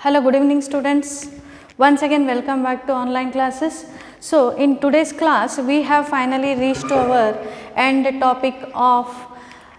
Hello, good evening students. Once again welcome back to online classes. So, in today's class we have finally reached to our end topic of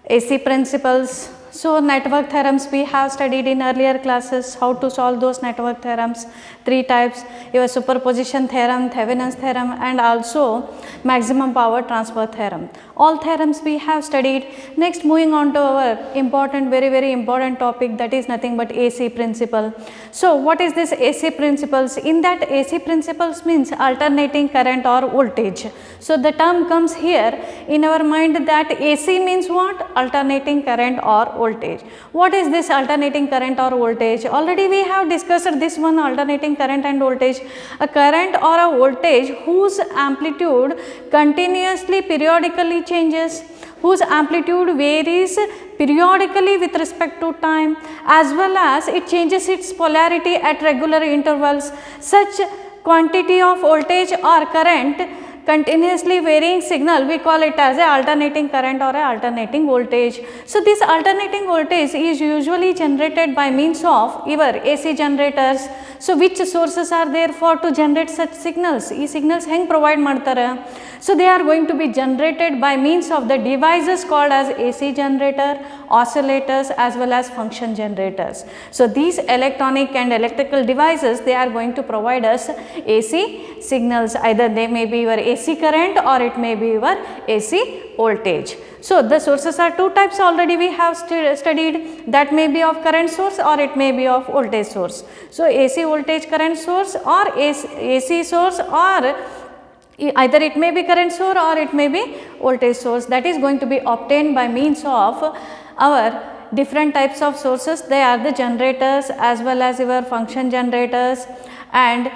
AC principles. So, network theorems we have studied in earlier classes, how to solve those network theorems, three types, your superposition theorem, Thevenin's theorem and also maximum power transfer theorem. All theorems we have studied. Next, moving on to our important, very important topic, that is nothing but AC principle. So, what is this AC principles? In that, AC principles means alternating current or voltage. So, the term comes here in our mind that AC means what? Alternating current or voltage. What is this alternating current or voltage? Already we have discussed this one, alternating current and voltage. A current or a voltage whose amplitude continuously periodically changes, whose amplitude varies periodically with respect to time, as well as it changes its polarity at regular intervals. Such quantity of voltage or current, continuously varying signal, we call it as a alternating current or a alternating voltage. So, this alternating voltage is usually generated by means of your AC generators. So, which sources are there for to generate such signals? These signals heng provide ಮಾಡ್ತಾರೆ. So, they are going to be generated by means of the devices called as AC generator, oscillators as well as function generators. So, these electronic and electrical devices, they are going to provide us AC signals, either they may be your AC current or it may be your AC voltage. So, the sources are two types already we have studied, that may be of current source or it may be of voltage source. So, AC voltage current source or AC source, or either it may be current source or it may be voltage source, that is going to be obtained by means of our different types of sources. They are the generators as well as your function generators, and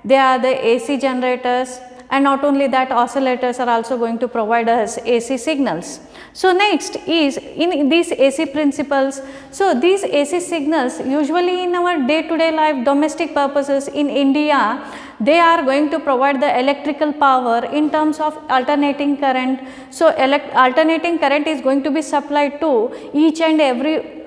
they are the AC generators, and not only that, oscillators are also going to provide us AC signals. So, next is in these AC principles. So, these AC signals usually in our day to day life, domestic purposes in India, they are going to provide the electrical power in terms of alternating current. So, alternating current is going to be supplied to each and every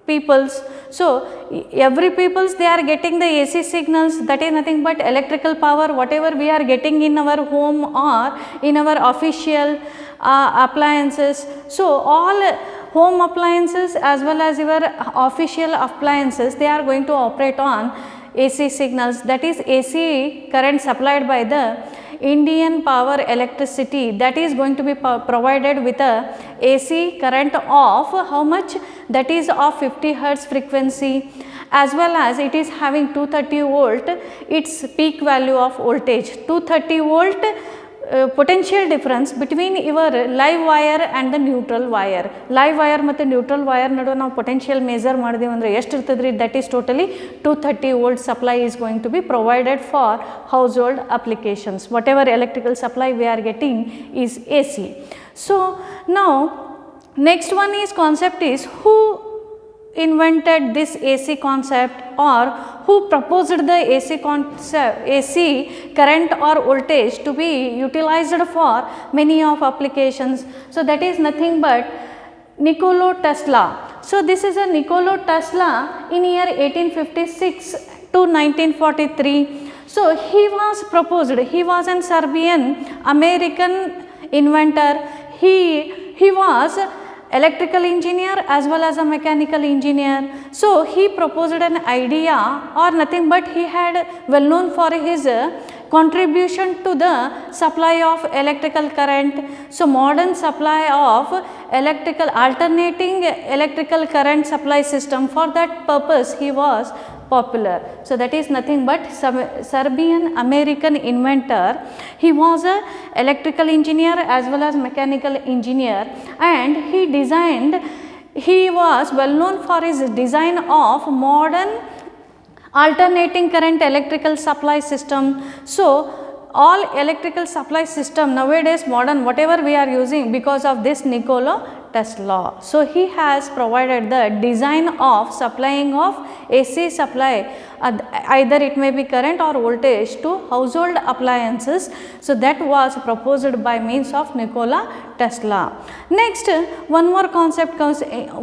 peoples. So, every peoples, they are getting the AC signals, that is nothing but electrical power whatever we are getting in our home or in our official appliances. So, all home appliances as well as your official appliances, they are going to operate on AC signals, that is AC current supplied by the Indian Power Electricity, that is going to be provided with a AC current of how much? That is of 50 hertz frequency, as well as it is having 230 volt its peak value of voltage, 230 volt potential difference between your live wire and the neutral wire. Live wire ಮತ್ತು neutral wire ನಡುವೆ ನಾವು potential measure ಮಾಡಿದೀವಿ ಅಂದರೆ ಎಷ್ಟು ಇರ್ತದೆ ರೀ? That is totally 230 volt supply is going to be provided for household applications. Whatever electrical supply we are getting is AC. So, now next one is concept is who invented this AC concept or who proposed the AC concept, AC current or voltage to be utilized for many of applications. So, that is nothing but Nikola Tesla. So, this is a Nikola Tesla in year 1856 to 1943. So, he was proposed, he was an Serbian American inventor. He was electrical engineer as well as a mechanical engineer. So, he proposed an idea, or nothing but he had well known for his contribution to the supply of electrical current. So, modern supply of alternating electrical current supply system, for that purpose he was popular. So, that is nothing but Serbian American inventor. He was a electrical engineer as well as mechanical engineer, and he was well known for his design of modern alternating current electrical supply system. So, all electrical supply system nowadays modern whatever we are using because of this Nikola Tesla. So, he has provided the design of supplying of AC supply, either it may be current or voltage to household appliances. So, that was proposed by means of Nikola Tesla. Next, one more concept comes,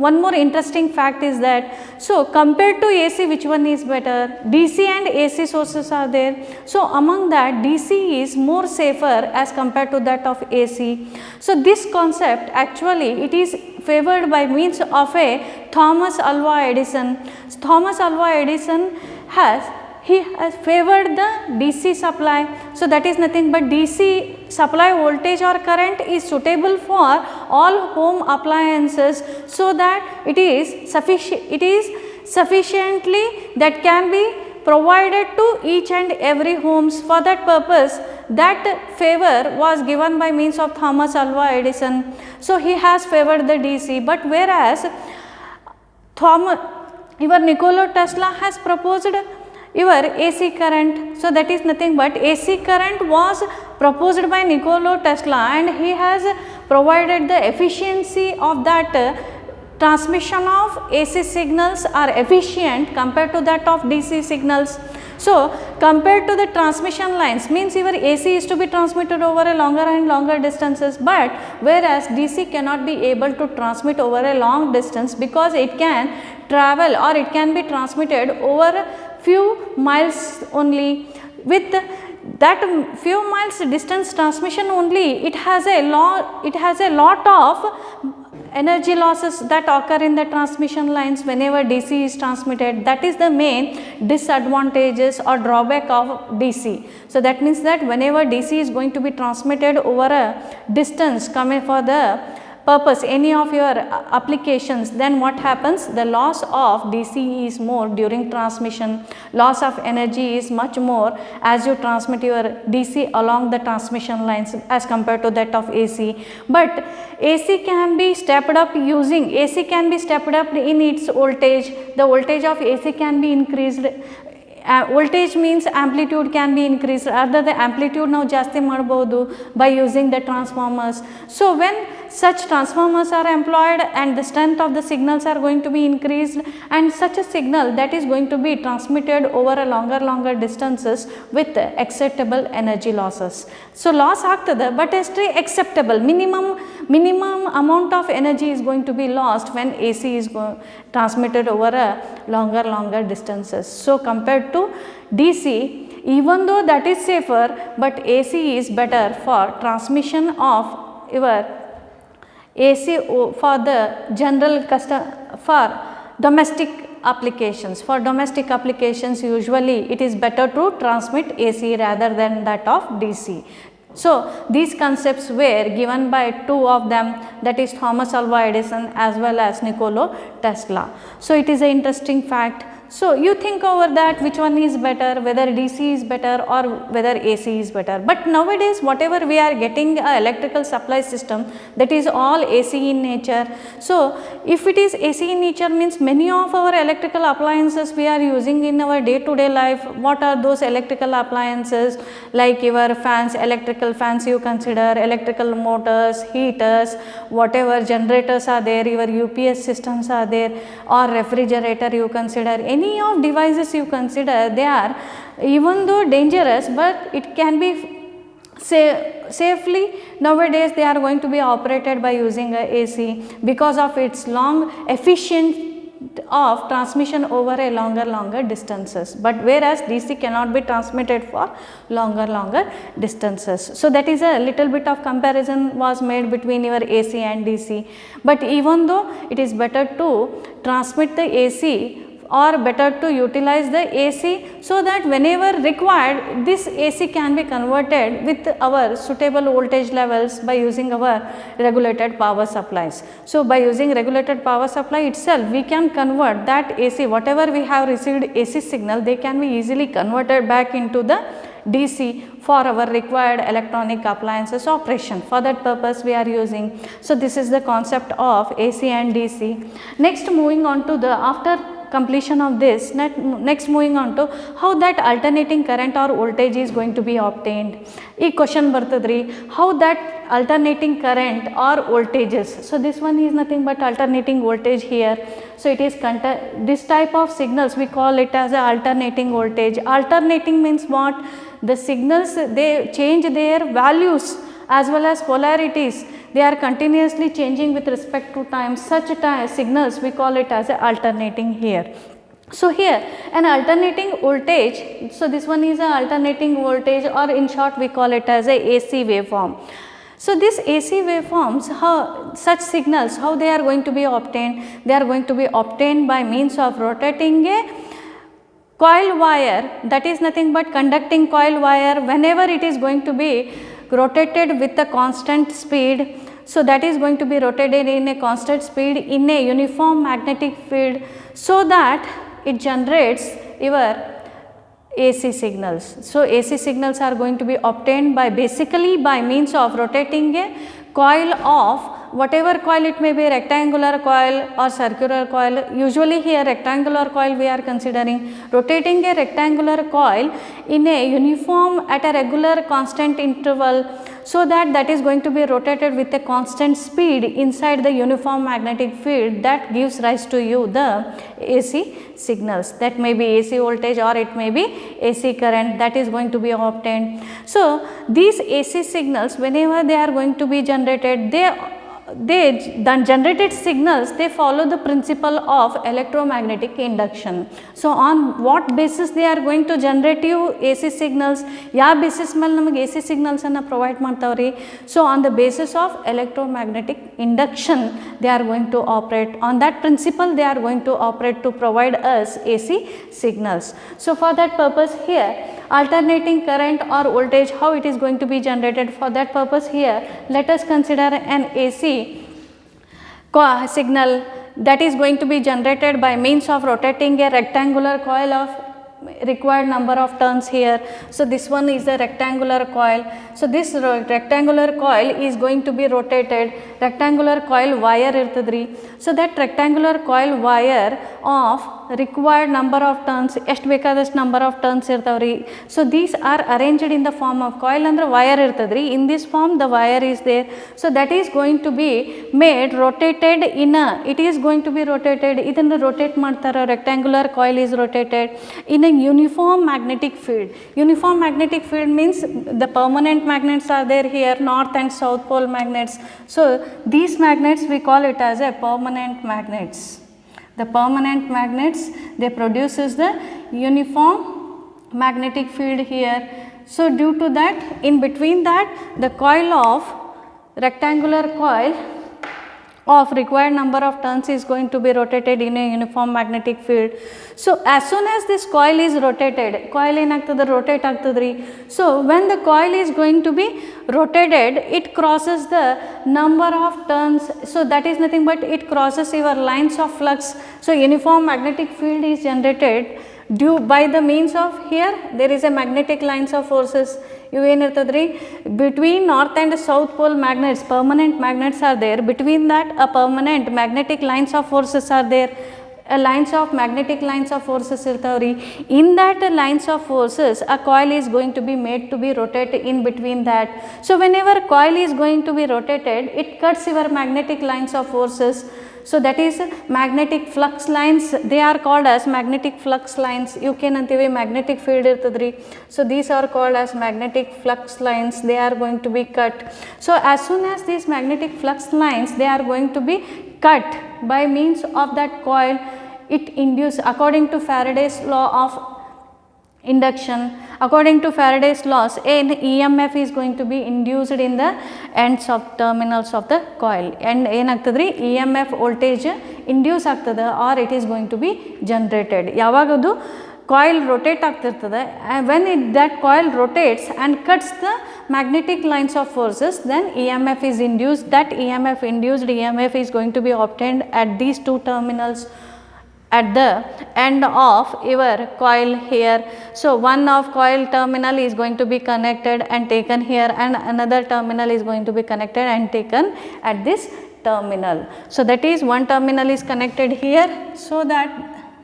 one more interesting fact is that, so compared to AC, which one is better? DC and AC sources are there. So, among that DC is more safer as compared to that of AC. So, this concept actually it is favored by means of a Thomas Alva Edison. Thomas Alva Edison has favored the DC supply. So, that is nothing but DC supply voltage or current is suitable for all home appliances, so that it is sufficiently that can be provided to each and every homes. For that purpose, that favor was given by means of Thomas Alva Edison. So, he has favored the DC, but whereas Nikola Tesla has proposed your AC current. So, that is nothing but AC current was proposed by Nikola Tesla, and he has provided the efficiency of that transmission of AC signals are efficient compared to that of DC signals. So, compared to the transmission lines, means your AC is to be transmitted over a longer and longer distances, but whereas DC cannot be able to transmit over a long distance, because it can travel or it can be transmitted over few miles only. With that few miles distance transmission only, it has a lot of energy losses that occur in the transmission lines whenever DC is transmitted. That is the main disadvantages or drawback of DC. So, that means that whenever DC is going to be transmitted over a distance coming for the purpose any of your applications, then what happens? The loss of DC is more during transmission, loss of energy is much more as you transmit your DC along the transmission lines as compared to that of AC. But AC can be stepped up in its voltage. The voltage of AC can be increased. Voltage means amplitude can be increased, rather the amplitude now ಜಾಸ್ತಿ ಮಾಡಬಹುದು by using the transformers. So, when such transformers are employed and the strength of the signals are going to be increased, and such a signal that is going to be transmitted over a longer distances with acceptable energy losses. So, loss ಆಗ್ತದೆ but acceptable, minimum amount of energy is going to be lost when AC is transmitted over a longer distances. So, compared to DC, even though that is safer, but AC is better for transmission of your AC for the general for domestic applications. For domestic applications, usually it is better to transmit AC rather than that of DC. So, these concepts were given by two of them, that is Thomas Alva Edison as well as Nikola Tesla. So, it is an interesting fact. So, you think over that which one is better, whether DC is better or whether AC is better. But nowadays whatever we are getting a electrical supply system, that is all AC in nature. So, if it is AC in nature, means many of our electrical appliances we are using in our day to day life. What are those electrical appliances? Like your fans, electrical fans you consider, electrical motors, heaters, whatever generators are there, your UPS systems are there, or refrigerator you consider. Any of devices you consider, they are, even though dangerous, but it can be safely nowadays they are going to be operated by using a AC because of its long efficient of transmission over a longer distances. But whereas DC cannot be transmitted for longer distances. So, that is a little bit of comparison was made between your AC and DC. But even though it is better to transmit the AC or better to utilize the AC, so that whenever required this AC can be converted with our suitable voltage levels by using our regulated power supplies. So, by using regulated power supply itself, we can convert that AC, whatever we have received AC signal, they can be easily converted back into the DC for our required electronic appliances operation. For that purpose we are using. So, this is the concept of AC and DC. Next, moving on to the after completion of this, next moving on to how that alternating current or voltage is going to be obtained. Ee question bartadri, how that alternating current or voltages. So this one is nothing but alternating voltage here. So it is this type of signals we call it as a alternating voltage. Alternating means what? The signals, they change their values as well as polarities. They are continuously changing with respect to time. Such signals we call it as a alternating here. So here an alternating voltage, so this one is a alternating voltage, or in short we call it as a AC waveform. So this AC waveforms, how such signals, how they are going to be obtained? They are going to be obtained by means of rotating a coil wire, that is nothing but conducting coil wire. Whenever it is going to be rotated with a constant speed, so that is going to be rotated in a constant speed in a uniform magnetic field, so that it generates your AC signals. So AC signals are going to be obtained by basically by means of rotating a coil of whatever coil it may be, rectangular coil or circular coil. Usually here rectangular coil we are considering. Rotating a rectangular coil in a uniform at a regular constant interval, so that is going to be rotated with a constant speed inside the uniform magnetic field, that gives rise to you the AC signals. That may be AC voltage or it may be AC current, that is going to be obtained. So these AC signals, whenever they are going to be generated, the generated signals, they follow the principle of electromagnetic induction. So on what basis they are going to generate you AC signals? Ya basis ಮೇಲೆ ನಮಗೆ AC signals ಅನ್ನು provide ಮಾಡ್ತಾವ್ರಿ. So on the basis of electromagnetic induction they are going to operate. On that principle they are going to operate to provide us AC signals. So for that purpose here, alternating current or voltage, how it is going to be generated? For that purpose here, let us consider an AC signal that is going to be generated by means of rotating a rectangular coil of required number of turns here. So this one is the rectangular coil. So this rectangular coil is going to be rotated. Rectangular coil wire irtadri. So that rectangular coil wire of required number of turns, ಎಷ್ಟು ಬೇಕಾದಷ್ಟು number of turns ಇರ್ತಾವ್ರಿ. So these are arranged in the form of coil ಅಂದ್ರೆ wire ಇರ್ತದ್ರಿ. In this form the wire is there. So that is going to be made rotated in a, it is going to be rotated, ಇದನ್ನು rotate ಮಾಡ್ತಾರ, rectangular coil is rotated in a uniform magnetic field. Uniform magnetic field means the permanent magnets are there here, north and south pole magnets. So these magnets we call it as a permanent magnets. The permanent magnets, they produces the uniform magnetic field here. So due to that, in between that, the coil of rectangular coil of required number of turns is going to be rotated in a uniform magnetic field. So as soon as this coil is rotated, coil ಏನಾಗ್ತದೆ rotate ಆಗ್ತದ್ರಿ. So when the coil is going to be rotated, it crosses the number of turns. So that is nothing but it crosses your lines of flux. So uniform magnetic field is generated due by the means of, here there is a magnetic lines of forces. ಇವು ಏನಿರ್ತದ್ರಿ, between north and south pole magnets, permanent magnets are there. Between that a permanent magnetic lines of forces are there. Lines of magnetic lines of forces irtavri. In that lines of forces a coil is going to be made to be rotated in between that. So whenever coil is going to be rotated, it cuts your magnetic lines of forces. So that is magnetic flux lines, they are called as magnetic flux lines. You can antivi magnetic field irtadri. So these are called as magnetic flux lines, they are going to be cut. So as soon as these magnetic flux lines, they are going to be cut by means of that coil, it induce, according to Faraday's law of induction, according to Faraday's laws, an EMF is going to be induced in the ends of terminals of the coil, and ಏನಾಗ್ತದ್ರಿ EMF voltage induce ಆಗ್ತದೆ or it is going to be generated. ಯಾವಾಗದು coil rotate ಆಗ್ತಿರ್ತದೆ, and when that coil rotates and cuts the magnetic lines of forces, then EMF is induced. That EMF induced EMF is going to be obtained at these two terminals at the end of your coil here. So one of coil terminal is going to be connected and taken here, and another terminal is going to be connected and taken at this terminal. So that is one terminal is connected here, so that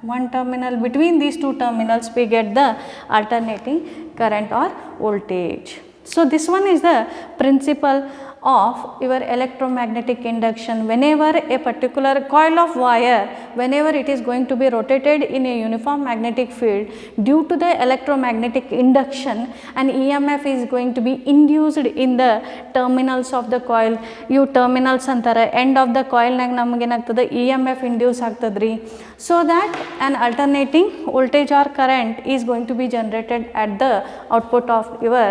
one terminal, between these two terminals we get the alternating current or voltage. So, this one is the principle of your electromagnetic induction. Whenever a particular coil of wire, whenever it is going to be rotated in a uniform magnetic field, due to the electromagnetic induction, an EMF is going to be induced in the terminals of the coil. You terminals antara end of the coil nag naಮಗೆ ಏನಾಗ್ತದೆ EMF induce ಆಗ್ತದ್ರಿ. So that an alternating voltage or current is going to be generated at the output of your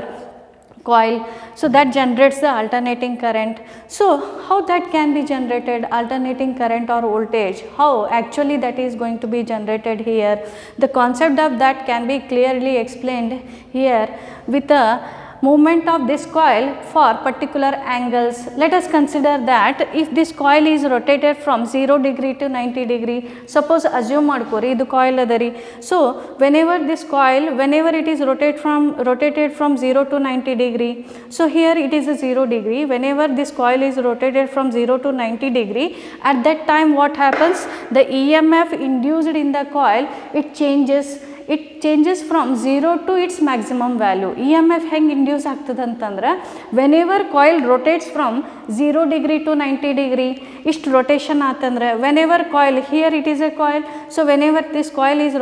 coil. So that generates the alternating current. So how that can be generated, alternating current or voltage, how actually that is going to be generated here. The concept of that can be clearly explained here with a movement of this coil for particular angles. Let us consider that if this coil is rotated from 0 degree to 90 degree, suppose assume madkori idu coil adari. So whenever this coil, whenever it is rotated from 0 to 90 degree, so here it is a 0 degree, whenever this coil is rotated from 0 to 90 degree, at that time what happens, the EMF induced in the coil, it changes from 0 to its maximum value. EMF heng induce ಆಗ್ತದೆ ಅಂತಂದ್ರೆ whenever coil rotates from 0 degree to 90 degree, ಇಷ್ಟು rotation ಆತಂದ್ರೆ whenever coil, here it is a coil, so whenever this coil is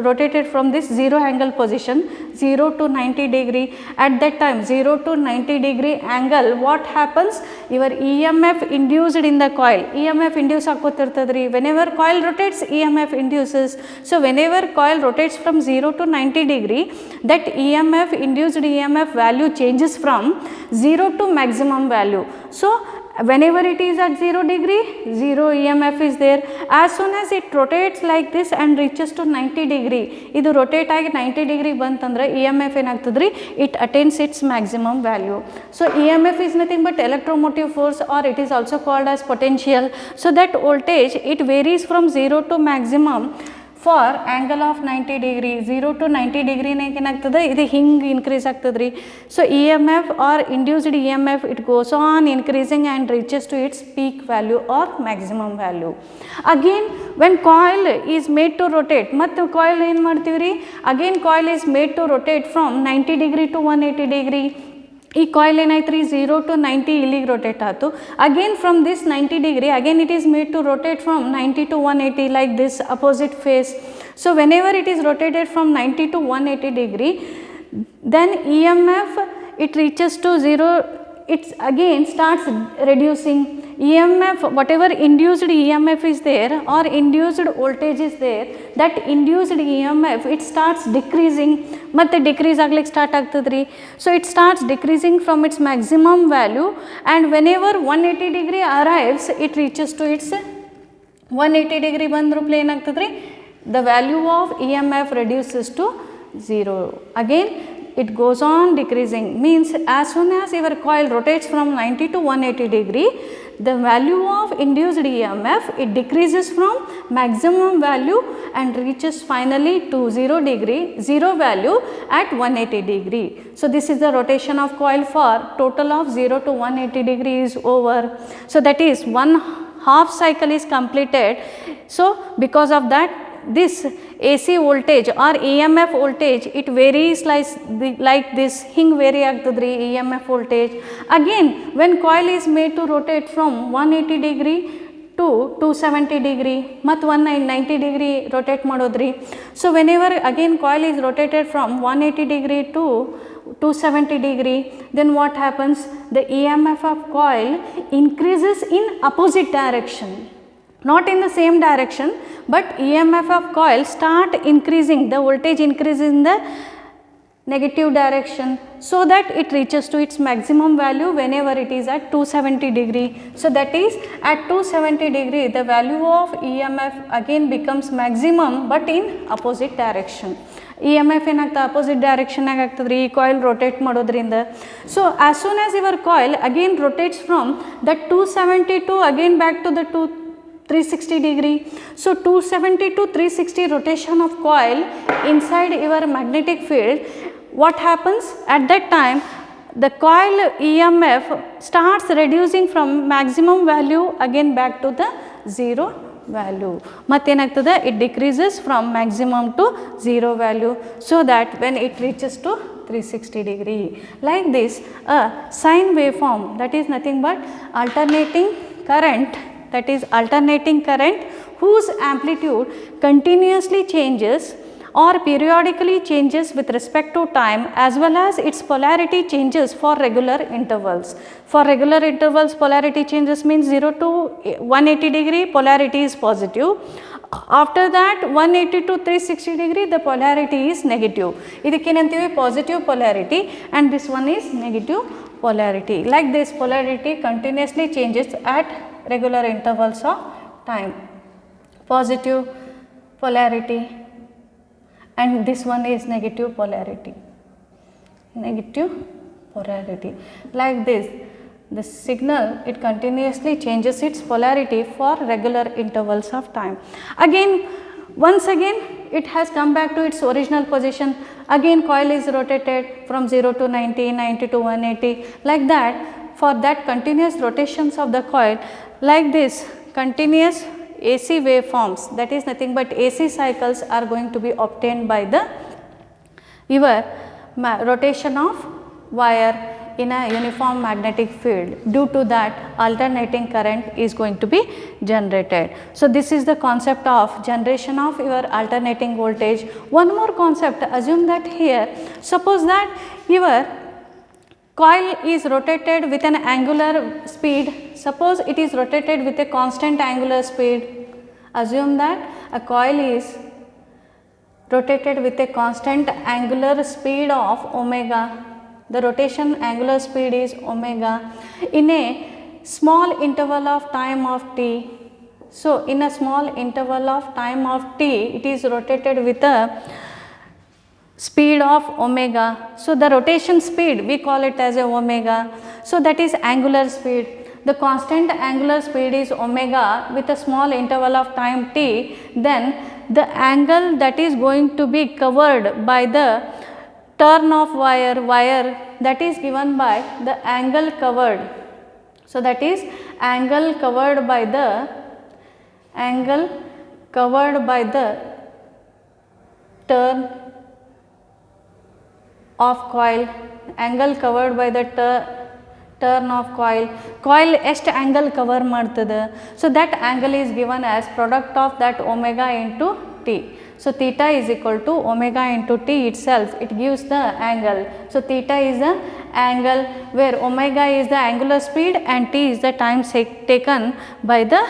rotated from this 0 angle position, 0 to 90 degree, at that time 0 to 90 degree angle, what happens, your EMF induced in the coil, EMF induce ಆಕೋತಿರ್ತದ್ರಿ. Whenever coil rotates, EMF induces. So whenever coil rotates from 0 to 90 degree, that EMF, induced EMF value changes from 0 to maximum value. So whenever it is at 0 degree, 0 EMF is there. As soon as it rotates like this and reaches to 90 degree, idu rotate agi 90 degree bantandre EMF enagtadri, it attains its maximum value. So EMF is nothing but electromotive force, or it is also called as potential. So that voltage, it varies from 0 to maximum for angle of 90 degree. 0 to 90 degree ನೇ ಏನಾಗ್ತದೆ, ಇದು ಹಿಂಗೆ increase ಆಗ್ತದ್ರಿ. So EMF or induced EMF, it goes on increasing and reaches to its peak value or maximum value. Again when coil is made to rotate, ಮತ್ತು coil ಏನು ಮಾಡ್ತೀವಿ, again coil is made to rotate from 90 degree to 180 degree. ಈ coil ಏನಾಯ್ತು ರೀ, 0 to 90 ಇಲ್ಲಿಗೆ rotate ಆಯಿತು. Again from this 90 degree, again it is made to rotate from 90 to 180 like this opposite face. So whenever it is rotated from 90 to 180 degree, then EMF it reaches to 0, it again starts reducing. EMF, whatever induced EMF is there or induced voltage is there, that induced EMF, it starts decreasing, matte decrease aglik start agtadri. So it starts decreasing from its maximum value, and whenever 180 degree arrives, it reaches to its 180 degree bandruple enagtadri, the value of EMF reduces to 0. Again it goes on decreasing, means as soon as your coil rotates from 90 to 180 degree, the value of induced EMF, it decreases from maximum value and reaches finally to 0 degree, 0 value at 180 degree. So this is the rotation of coil for total of 0 to 180 degree is over. So that is one half cycle is completed. So because of that, this AC voltage or EMF voltage, it varies like this, hing vary agtadri EMF voltage. Again when coil is made to rotate from 180 degree to 270 degree ಮತ್ತು 190 degree rotate ಮಾಡೋದ್ರಿ. So whenever again coil is rotated from 180 degree to 270 degree, then what happens, the EMF of coil increases in opposite direction, not in the same direction, but EMF of coil start increasing, the voltage increases in the negative direction, so that it reaches to its maximum value whenever it is at 270 degree. So that is at 270 degree, the value of EMF again becomes maximum but in opposite direction. EMF ಏನಾಗ್ತದೆ, opposite ಡೈರೆಕ್ಷನ್ನಾಗ ಆಗ್ತದ್ರಿ ಈ coil rotate ಮಾಡೋದ್ರಿಂದ. So as soon as your coil again rotates from that 270 to again back to the 360 degree. So 270 to 360 rotation of coil inside your magnetic field, what happens at that time, the coil EMF starts reducing from maximum value again back to the 0 value. ಮತ್ತೇನಾಗ್ತದೆ, it decreases from maximum to 0 value, so that when it reaches to 360 degree. Like this, a sine waveform, that is nothing but alternating current, that is alternating current whose amplitude continuously changes or periodically changes with respect to time, as well as its polarity changes for regular intervals. For regular intervals, polarity changes means 0 to 180 degree, polarity is positive. After that 180 to 360 degree, the polarity is negative. ಇದಕ್ಕೇನಂತೀವಿ positive polarity, and this one is negative polarity. Like this, polarity continuously changes at regular intervals of time. Positive polarity, and this one is negative polarity. Negative polarity. Like this, the signal, it continuously changes its polarity for regular intervals of time. Again, once again it has come back to its original position. Again coil is rotated from 0 to 90, 90 to 180, like that. For that continuous rotations of the coil, like this, continuous AC waveforms, that is nothing but AC cycles are going to be obtained by the your rotation of wire in a uniform magnetic field. Due to that, alternating current is going to be generated. So this is the concept of generation of your alternating voltage. One more concept, assume that here, suppose that your coil is rotated with an angular speed. Suppose it is rotated with a constant angular speed. Assume that a coil is rotated with a constant angular speed of omega. The rotation angular speed is omega in a small interval of time of t. So in a small interval of time of t, it is rotated with a speed of omega. So the rotation speed, we call it as a omega. So that is angular speed. The constant angular speed is omega with a small interval of time t. Then the angle that is going to be covered by the turn of wire, that is given by the angle covered. So that is angle covered by the turn of coil, angle covered by the turn of coil. Coil ಎಷ್ಟು angle cover ಮಾಡ್ತದೆ, so that angle is given as product of that omega into t. So theta is equal to omega into t itself, it gives the angle. So theta is the angle where omega is the angular speed and t is the time taken by the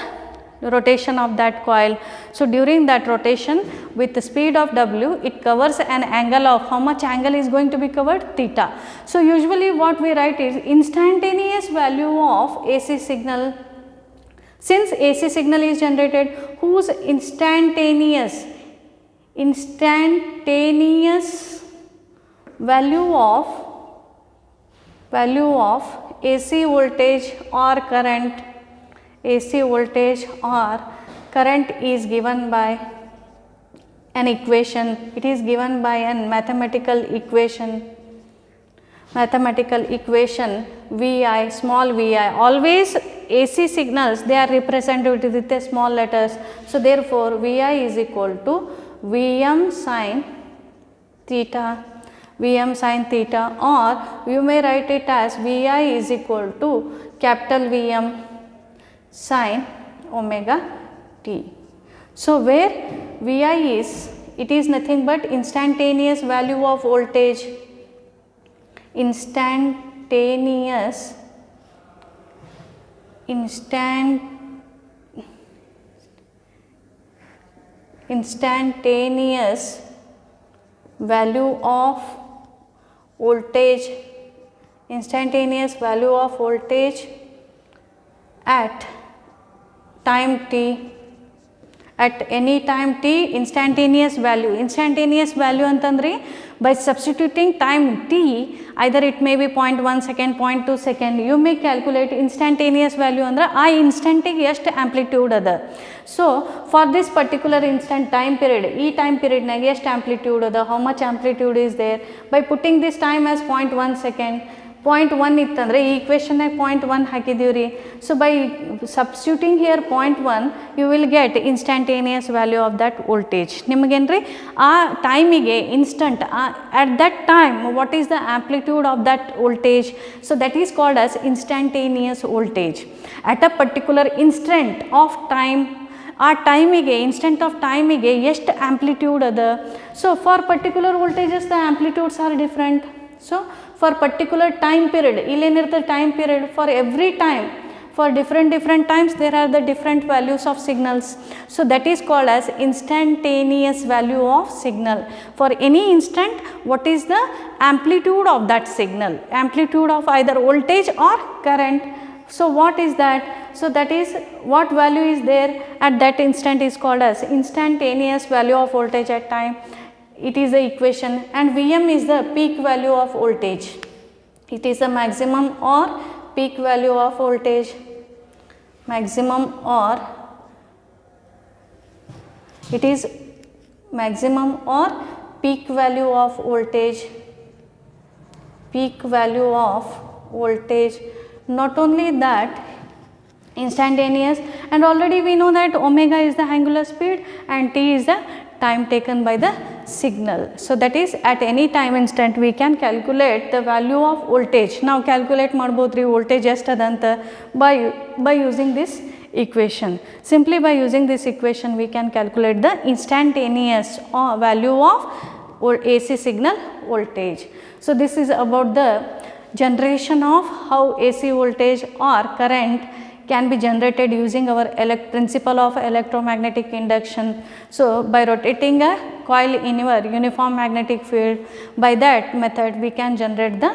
rotation of that coil. So during that rotation with the speed of w, it covers an angle of, how much angle is going to be covered? Theta. So usually what we write is instantaneous value of AC signal. Since AC signal is generated whose instantaneous value of AC voltage or current, AC voltage or current is given by an equation. It is given by a mathematical equation. VI, small vi. Always AC signals, they are represented with the small letters. So therefore VI is equal to Vm sin theta, or you may write it as Vi is equal to capital Vm sin omega t. So where Vi is, it is nothing but instantaneous value of voltage, instantaneous value of voltage, at time t, at any time t, instantaneous value antandre by substituting time t, either it may be 0.1 second, 0.2 second, you may calculate instantaneous value andra aa instant ge ಎಷ್ಟು amplitude ada. So for this particular instant time period, time period nage ಎಷ್ಟು amplitude ada, how much amplitude is there, by putting this time as 0.1 second, 0.1 ಇತ್ತಂದರೆ ಈ ಇಕ್ವೇಷನ್ನಾಗ 0.1 ಹಾಕಿದ್ದೀವಿ ರೀ. So by substituting here 0.1 you will get instantaneous value of that voltage. ನಿಮಗೇನು ರೀ ಆ ಟೈಮಿಗೆ instant at that time what is the amplitude of that voltage. So that is called as instantaneous voltage. At a particular instant of time, ಆ ಟೈಮಿಗೆ instant of ಟೈಮಿಗೆ ಎಷ್ಟು amplitude ಅದ. So for particular voltages the amplitudes are different. So for particular time period ಇಲ್ಲೇನಿರ್ತದೆ time period for every time for different times there are the different values of signals. So that is called as instantaneous value of signal. For any instant what is the amplitude of that signal, amplitude of either voltage or current. So what is that? So that is what value is there at that instant is called as instantaneous value of voltage at time. It is the equation, and Vm is the peak value of voltage. It is the maximum or peak value of voltage, maximum or it is maximum or peak value of voltage, peak value of voltage. Not only that, instantaneous, and already we know that omega is the angular speed and t is the time taken by the signal. So that is at any time instant we can calculate the value of voltage. Now calculate ಮಾಡಬಹುದ್ರಿ voltage ಎಷ್ಟು ಅದಂತ by using this equation. Simply by using this equation we can calculate the instantaneous value of AC signal voltage. So this is about the generation of how AC voltage or current can be generated using our principle of electromagnetic induction. So by rotating a coil in your uniform magnetic field, by that method we can generate the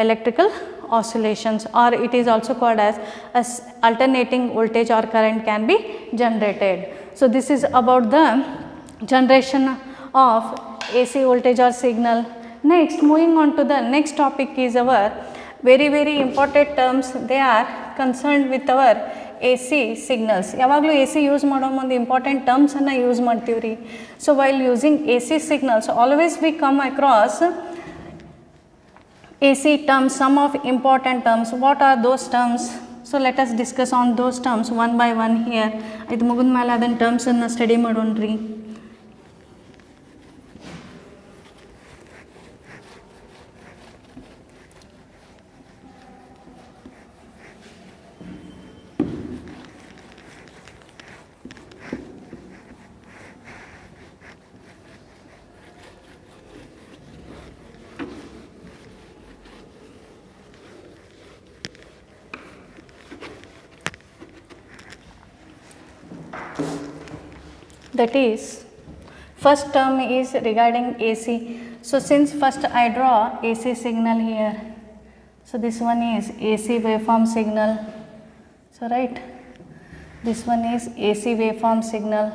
electrical oscillations, or it is also called as alternating voltage or current can be generated. So this is about the generation of AC voltage or signal. Next, moving on to the next topic is our very important terms. They are concerned with our AC signals. ಯಾವಾಗಲೂ AC use ಮಾಡೋ ಮುಂದೆ important ಟರ್ಮ್ಸನ್ನು use ಮಾಡ್ತೀವಿ ರೀ. So while using AC signals always we come across AC terms, some of important terms. What are those terms? So let us discuss on those terms one by one here. ಇದು ಮುಗಿದ ಮೇಲೆ ಅದನ್ನ ಟರ್ಮ್ಸನ್ನು study ಮಾಡೋಣ ರೀ. That is, first term is regarding AC. So since first I draw AC signal here, so this one is AC waveform signal. So right, this one is AC waveform signal.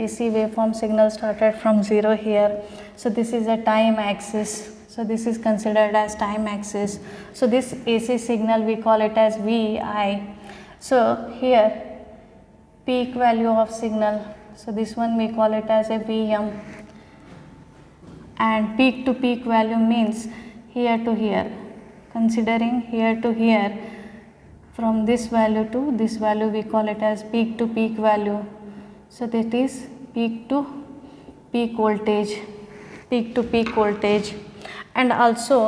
AC waveform signal started from 0 here. So this is a time axis. So this is considered as time axis. So this AC signal we call it as VI. So here peak value of signal, so this one we call it as a Vm, and peak to peak value means here to here, considering here to here, from this value to this value we call it as peak to peak value. So that is peak to peak voltage, peak to peak voltage. And also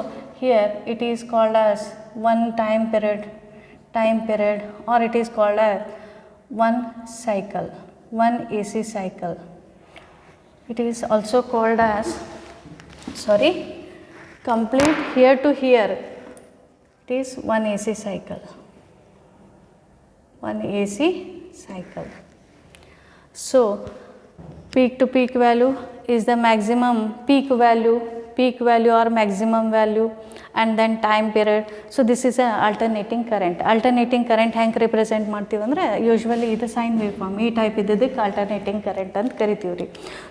here it is called as one time period, or it is called as one cycle, one AC cycle. It is also called as complete here to here, it is one AC cycle, one AC cycle. So peak to peak value is the maximum peak value or maximum value, and then time period. So this is a alternating current. Alternating current ಹೆಂಗೆ represent ಮಾಡ್ತೀವಿ ಅಂದರೆ usually ಇದು sine wave form ಈ type ಇದ್ದದಕ್ಕೆ alternating current ಅಂತ ಕರಿತೀವಿ ರೀ.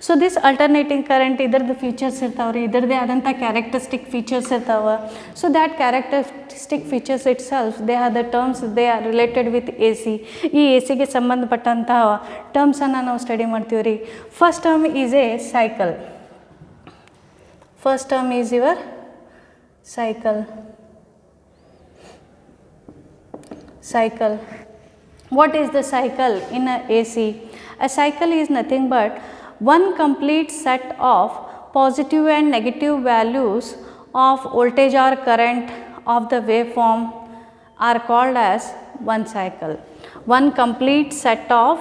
So this alternating current ಇದ್ರದ್ದು features ಇರ್ತಾವೆ ರೀ, ಇದರದೇ ಆದಂಥ ಕ್ಯಾರೆಕ್ಟರಿಸ್ಟಿಕ್ ಫೀಚರ್ಸ್ ಇರ್ತಾವೆ. So that characteristic features it self they are the terms, they are related with AC. ಈ ACಗೆ ಸಂಬಂಧಪಟ್ಟಂತಹ ಟರ್ಮ್ಸನ್ನು ನಾವು ಸ್ಟಡಿ ಮಾಡ್ತೀವಿ ರೀ. First term is A cycle. First term is your cycle. Cycle. What is the cycle in a AC? A cycle is nothing but one complete set of positive and negative values of voltage or current of the waveform are called as one cycle. One complete set of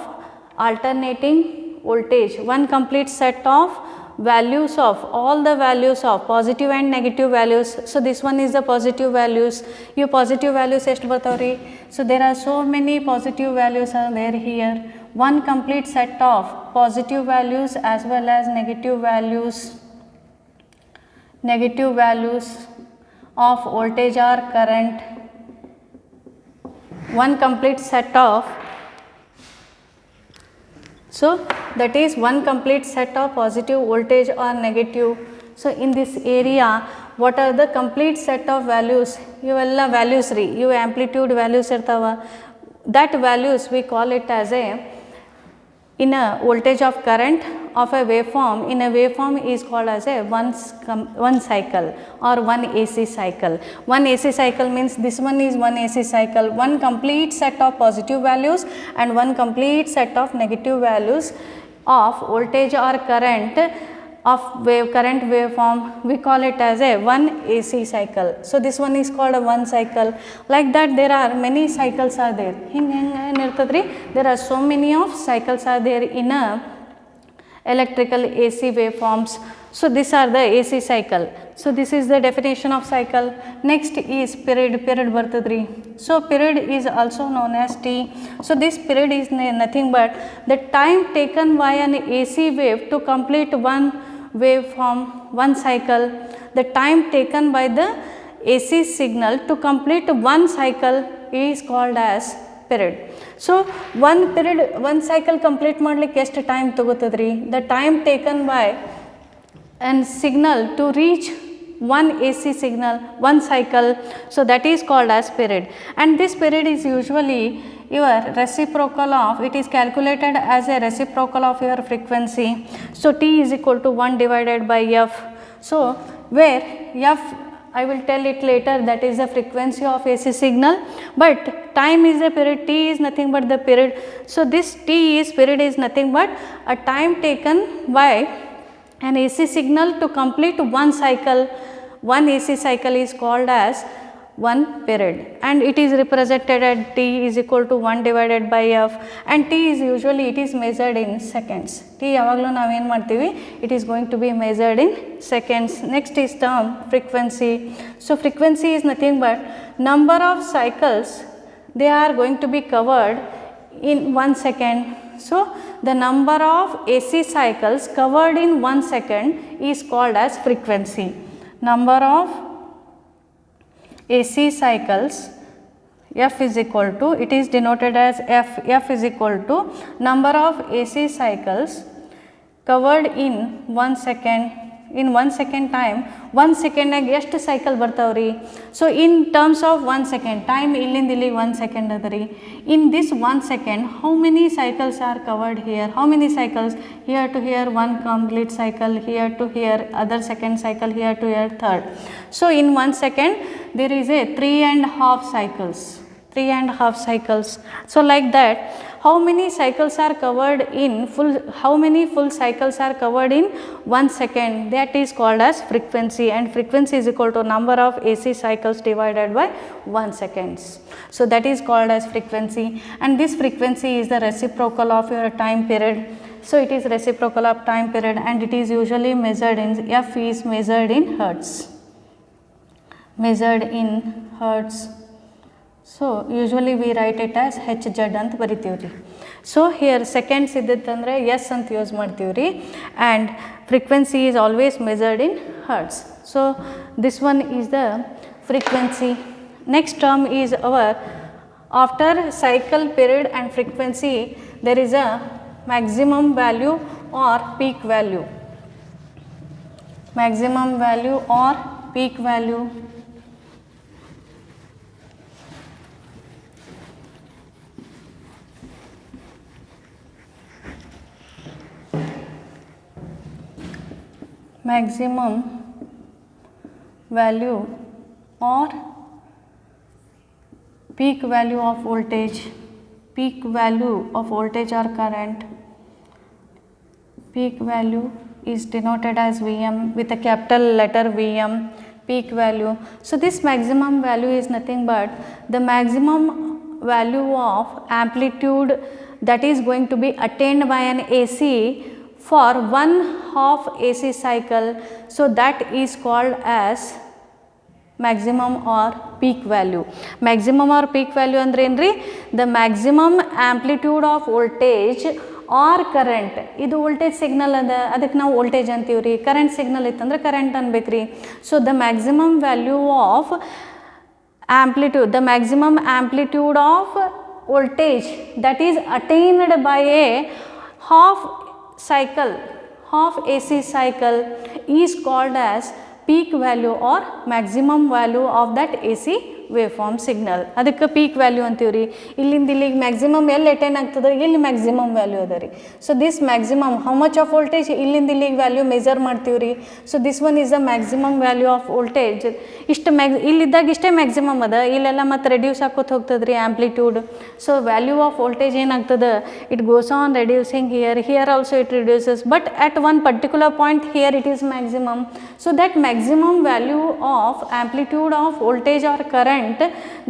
alternating voltage, one complete set of values of all the values of positive and negative values. So, this one is the positive values. You positive values ಎಷ್ಟು ಬರ್ತಾವ್ರಿ? So, there are so many positive values are there here. One complete set of positive values as well as negative values of voltage or current. One complete set of, so that is one complete set of positive voltage or negative. So, in this area what are the complete set of values? Ivella values ರೀ, ಇವು amplitude values ಇರ್ತಾವ. That values we call it as a, in a voltage of current of a waveform, in a waveform is called as a one cycle or one AC cycle. One AC cycle means this one is one AC cycle, one complete set of positive values and one complete set of negative values of voltage or current of current waveform, we call it as a one AC cycle. So, this one is called a one cycle. Like that there are many cycles are there. There are so many of cycles are there in a electrical AC waveforms. So, these are the AC cycle. So, this is the definition of cycle. Next is period bartadri. So, period is also known as T. So, this period is nothing but the time taken by an AC wave to complete one waveform, one cycle. The time taken by the AC signal to complete one cycle is called as period. So, one period, one cycle complete ಮಾಡಲಿಕ್ಕೆ ಎಷ್ಟು time ತಗೋತದ್ರಿ? The time taken by an signal to reach one AC signal, one cycle. So, that is called as period, and this period is usually your reciprocal of, it is calculated as a reciprocal of your frequency. So, T is equal to 1 divided by F. So, where F I will tell it later, that is the frequency of AC signal, but time is a period, T is nothing but the period. So, this T is period is nothing but a time taken by an AC signal to complete one cycle. One AC cycle is called as one period, and it is represented at T is equal to 1 divided by F, and T is usually it is measured in seconds. T yavaglu navu ಏನು ಮಾಡ್ತೀವಿ, it is going to be measured in seconds. Next is term frequency. So, frequency is nothing but number of cycles they are going to be covered in 1 second. So, the number of AC cycles covered in 1 second is called as frequency. Number of AC cycles, F is equal to, it is denoted as F is equal to number of AC cycles covered in 1 second. In 1 second time, 1 second nag ಎಷ್ಟು cycle ಬರ್ತಾವ್ರಿ? So, in terms of 1 second, time ಇಲ್ಲಿಂದ ಇಲ್ಲಿ 1 second ಅದರಿ. In this 1 second, how many cycles are covered here? How many cycles? Here to here, one complete cycle, here to here, other second cycle, here to here, third. So, in 1 second, there is a 3.5 cycles. 3.5 cycles. So, like that, how many cycles are covered in full, how many full cycles are covered in 1 second, that is called as frequency, and frequency is equal to number of AC cycles divided by 1 seconds. So, that is called as frequency, and this frequency is the reciprocal of your time period. So, it is reciprocal of time period, and it is usually measured in, F is measured in hertz, measured in hertz. So, usually we write it as HZ ಅಂತ ಬರಿತೀವ್ರಿ. So, here seconds ಇದ್ದಿತ್ತಂದ್ರೆ S ಅಂತ use ಮಾಡ್ತೀವ್ರಿ, and frequency is always measured in hertz. So, this one is the frequency. Next term is our, after cycle, period and frequency, there is a maximum value or peak value. Maximum value or peak value. Maximum value or peak value of voltage, peak value of voltage or current. Peak value is denoted as Vm with a capital letter Vm, peak value. So this maximum value is nothing but the maximum value of amplitude that is going to be attained by an AC for one half AC cycle. So that is called as maximum or peak value. Maximum or peak value andre enri the maximum amplitude of voltage or current. ಇದು voltage signal ಅದ ಅದಕ್ಕೆ ನಾವು voltage ಅಂತೀವಿ ರೀ. current signal ಇತ್ತಂದ್ರೆ current ಅನ್ಬೇಕ್ರಿ. So the maximum value of amplitude, the maximum amplitude of voltage that is attained by a half cycle, half AC cycle is called as peak value or maximum value of that AC waveform signal. ಅದಕ್ಕೆ peak value ಅಂತೀವಿ ರೀ. ಇಲ್ಲಿಂದ ಇಲ್ಲಿಗೆ maximum ಎಲ್ಲಿ attain ಆಗ್ತದೆ, ಇಲ್ಲಿ maximum value ಅದ ರೀ. So this maximum how much of voltage ಇಲ್ಲಿಂದ ಇಲ್ಲಿಗೆ ವ್ಯಾಲ್ಯೂ ಮೆಜರ್ ಮಾಡ್ತೀವಿ ರೀ. So this one is the maximum value of voltage. ಇಷ್ಟು ಇಲ್ಲಿದ್ದಾಗ ಇಷ್ಟೇ ಮ್ಯಾಕ್ಸಿಮಮ್ ಅದ, ಇಲ್ಲೆಲ್ಲ ಮತ್ತೆ ರೆಡ್ಯೂಸ್ ಆಕೋತ ಹೋಗ್ತದೆ ರೀ amplitude. So value of voltage ಏನಾಗ್ತದೆ, it goes on reducing here also it reduces, but at one particular point here it is maximum. So that maximum value of amplitude of voltage or current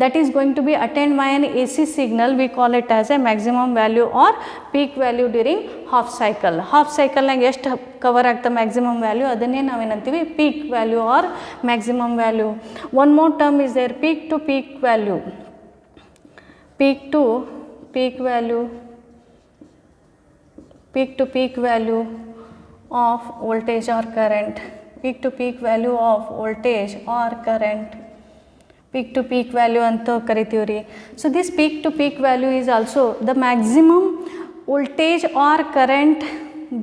that is going to be attained by an AC signal, we call it as a maximum value or peak value during half cycle. Half cycle ನಾಗ ಎಷ್ಟು cover ಆಗ್ತಾ maximum value ಅದನ್ನೇ ನಾವೇನಂತೀವಿ peak value or maximum value. One more term is there, peak to peak value. Peak to peak value, peak to peak value of voltage or current, peak to peak value of voltage or current, peak to peak value ಅಂತ ಕರಿತೀವಿ ರೀ. So this peak to peak value is also the maximum voltage or current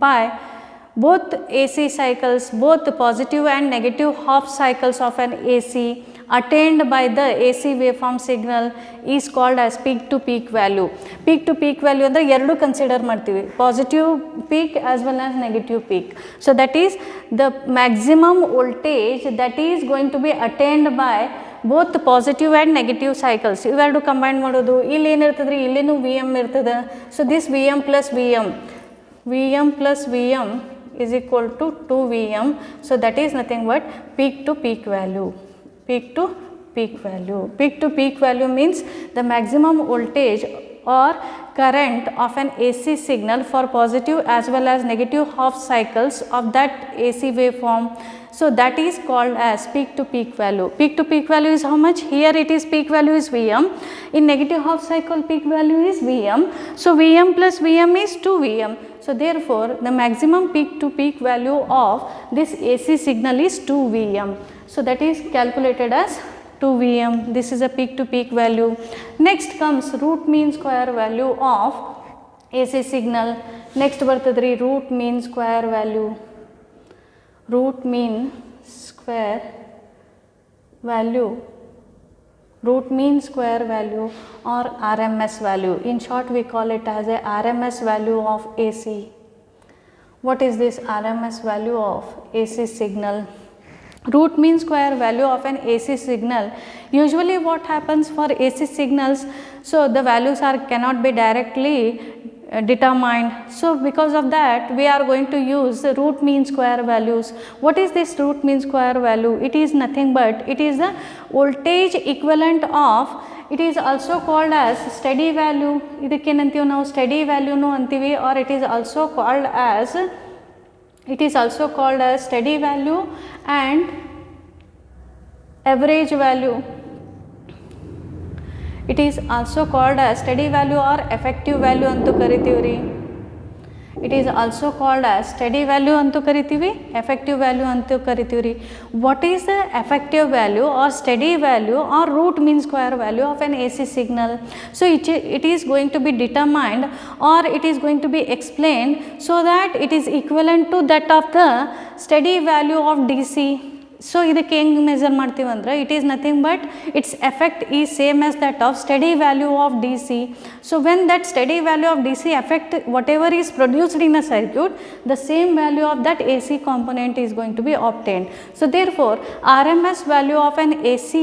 by both AC cycles, both positive and negative half cycles of an AC attained by the AC waveform signal is called as peak to peak value. Peak to peak value ಅಂದರೆ ಎರಡು consider ಮಾಡ್ತೀವಿ, positive peak as well as negative peak. So that is the maximum voltage that is going to be attained by both positive and negative cycles. ಇವೆರಡು combine ಮಾಡೋದು. ಇಲ್ಲಿ ಏನಿರ್ತದೆ ರೀ, ಇಲ್ಲಿನೂ V M ಇರ್ತದೆ. So this V M plus V M, V M plus V M is equal to 2 Vm. So that is nothing but peak to peak value. Peak to peak value. Peak to peak value means the maximum voltage or current of an AC signal for positive as well as negative half cycles of that AC waveform. So that is called as peak to peak value. Peak to peak value is how much? Here it is peak value is Vm. In negative half cycle peak value is Vm. So Vm plus Vm is 2 Vm. So therefore the maximum peak to peak value of this AC signal is 2 Vm. So that is calculated as 2 Vm. This is a peak to peak value. Next comes root mean square value of AC signal. Next ಬರ್ತದ್ರಿ root mean square value. Root mean square value, root mean square value or RMS value. In short we call it as a RMS value of AC. What is this RMS value of AC signal? Root mean square value of an AC signal. Usually what happens for AC signals, so the values cannot be directly determined. So because of that we are going to use the root mean square values. What is this root mean square value? It is nothing but it is the voltage equivalent of, it is also called as steady value. ಇದಕ್ಕೇನಂತೀವಿ ನಾವು steady value ನು ಅಂತೀವಿ, or it is also called as steady value and average value. It is also called as steady value or effective value antu kariತೀವಿ ರೀ. It is also called as steady value antu kariತೀವಿ, effective value antu kariತೀವಿ ರೀ. What is the effective value or steady value or root mean square value of an AC signal? So it is going to be determined or it is going to be explained so that it is equivalent to that of the steady value of DC. So ಇದಕ್ಕೆ ಹೆಂಗೆ measure ಮಾಡ್ತೀವಿ ಅಂದರೆ it is nothing but it's effect is same as that of study value of D C. So when that study value of D C effect what ever is produced in a circuit, the same value of that AC component is going to be obtained. So therefore RMS value of an AC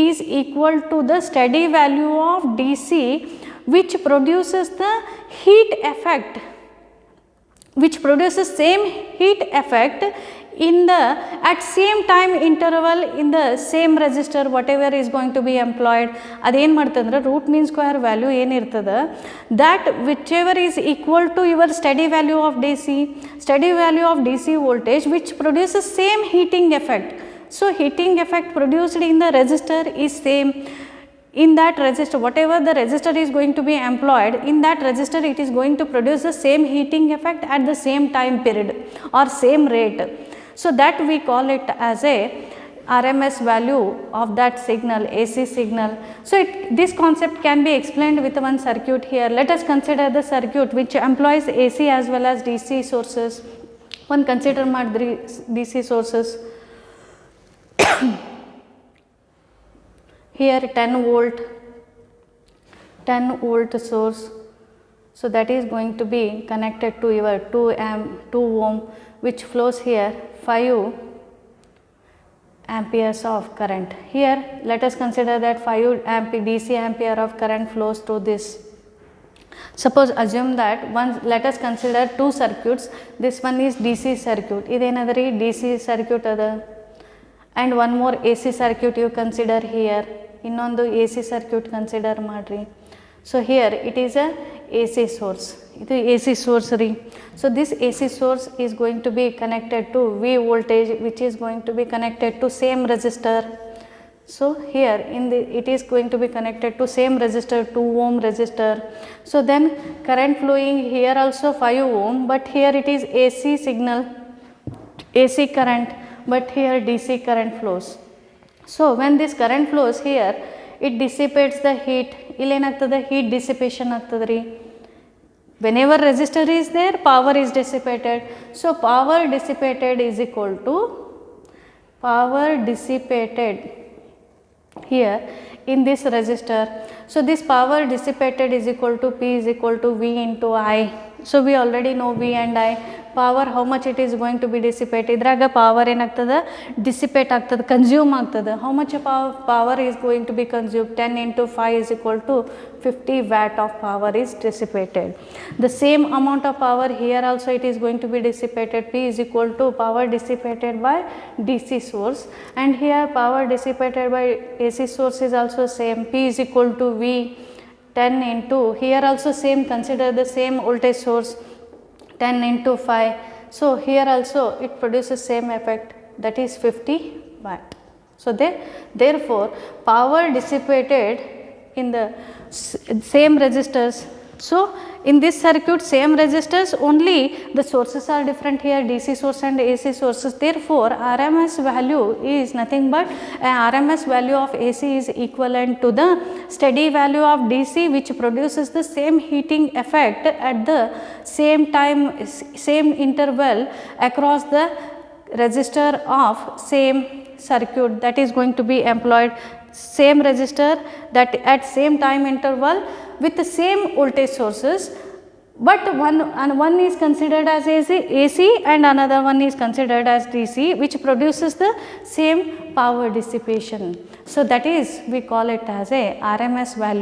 is equal to the steady value of DC, which produces the heat effect, which produces same heat effect in the at same time interval in the same resistor whatever is going to be employed. ಅದೇನು ಮಾಡ್ತಂದ್ರೆ root mean square value ಏನಿರ್ತದೆ that whichever is equal to your steady value of D C, steady value of D C voltage which produces same heating effect. So heating effect produced in the resistor is same in that resistor, whatever the resistor is going to be employed in that resistor, it is going to produce the same heating effect at the same time period or same rate. So that we call it as a RMS value of that signal, AC signal. So this concept can be explained with one circuit here. Let us consider the circuit which employs AC as well as DC sources. One consider madri DC sources. Here 10 volt source, so that is going to be connected to your 2 ohm which flows here 5 amperes of current. Here let us consider that 5 DC ampere of current flows through this. Suppose assume that let us consider 2 circuits. This one is DC circuit, idenadri DC circuit ada, and one more AC circuit you consider here. ಇನ್ನೊಂದು AC circuit consider ಮಾಡ್ರಿ. So here it is a AC source, ಇದು AC source ರೀ. So this AC source is going to be connected to V voltage which is going to be connected to same resistor. So here it is going to be connected to same resistor, 2 ohm resistor. So then current flowing here also 5 ohm, but here it is AC signal, AC current, but here DC current flows. So when this current flows here, it dissipates the heat. ಇಲ್ಲಿ ಏನಾಗ್ತದೆ heat dissipation ಆಗ್ತದೆ ರೀ. Whenever resistor is there, power is dissipated. So power dissipated is equal to power dissipated here in this resistor. So this power dissipated is equal to P is equal to V into I. So we already know V and I. Power how much it is going to be dissipated, ಇದ್ರಾಗ power ಏನಾಗ್ತದೆ dissipate ಆಗ್ತದೆ, consume ಆಗ್ತದೆ. How much power is going to be consume, 10 into 5 is equal to 50 watt of power is dissipated. The same amount of power here also it is going to be dissipated. P is equal to power dissipated by DC source, and here power dissipated by AC source is also same. P is equal to V 10 into, here also same, consider the same voltage source, 10 into 5. So here also it produces same effect, that is 50 watt. So therefore power dissipated in the same resistors. So in this circuit same resistors, only the sources are different here, DC source and AC sources. Therefore RMS value is nothing but RMS value of AC is equivalent to the steady value of DC, which produces the same heating effect at the same time, same interval across the resistor of same circuit that is going to be employed, same resistor that at same time interval with the same voltage sources, but one is considered as AC and another one is considered as DC, which produces the same power dissipation. So that is we call it as a RMS value.